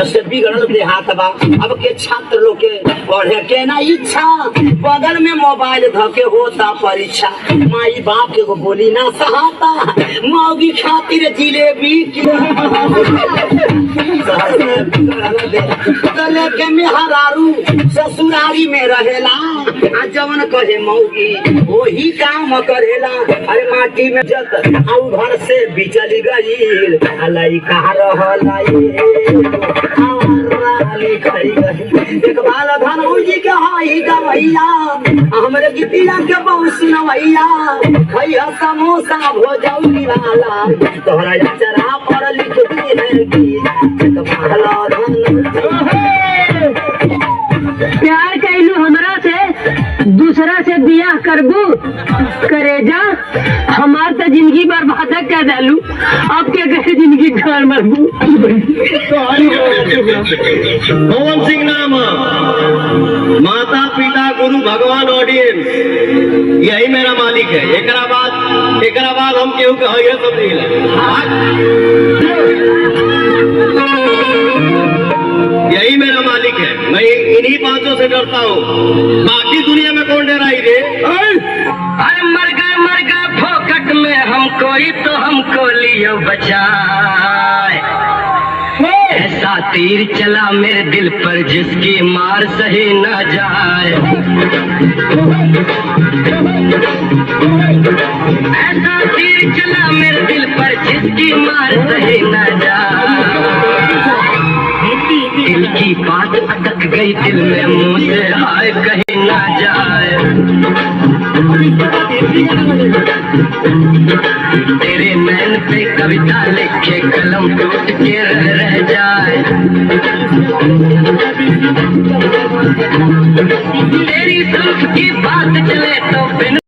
से बिगड़ल देहात बा। अब के छात्र लोग के पढ़े के ना इच्छा, बगल में मोबाइल धके होता परीक्षा। माई बाप के को बोली ना सहाता, मौगी खातिर जिलेबी के मेहरारू ससुरारी में रहेला, आ जवन कहे मौगी वही काम करेला। अरे माटी में जत आउ घर से बिचली गईल, अलाई कहा रहला देखभाल धन जी के हई गवैया, हमरे गीतिया के बहुत सुनवैया। खैया समोसा भोजौली वाला, तोहरा चरा पर लिख दी है देखभाल धन। प्यार कैलू हमरा से, दूसरा से बियाह करबू करेजा, हमार तो जिंदगी बर्बाद कर डालू। अब क्या करे जिंदगी घर मरबू। पवन सिंह नाम, माता पिता गुरु भगवान ऑडियंस, यही मेरा मालिक है। एकरा बाद हम केहू कह सब नहीं यही मेरा मालिक है। मैं इन्हीं पांचों से डरता हूँ, बाकी दुनिया में कौन डराई रे। अरे मर गए फोकट में हमको ही तो हमको लियो बचाए। ऐसा तीर चला मेरे दिल पर जिसकी मार सही न जाए। ऐसा तीर चला मेरे दिल पर जिसकी मार सही न जाए। दिल की बात अटक गई दिल में, मुंह से हाय कहीं ना जाए। तेरे नैन पे कविता लिखे कलम टूट के रह जाए। तेरी जुल्फ की बात चले तो बिन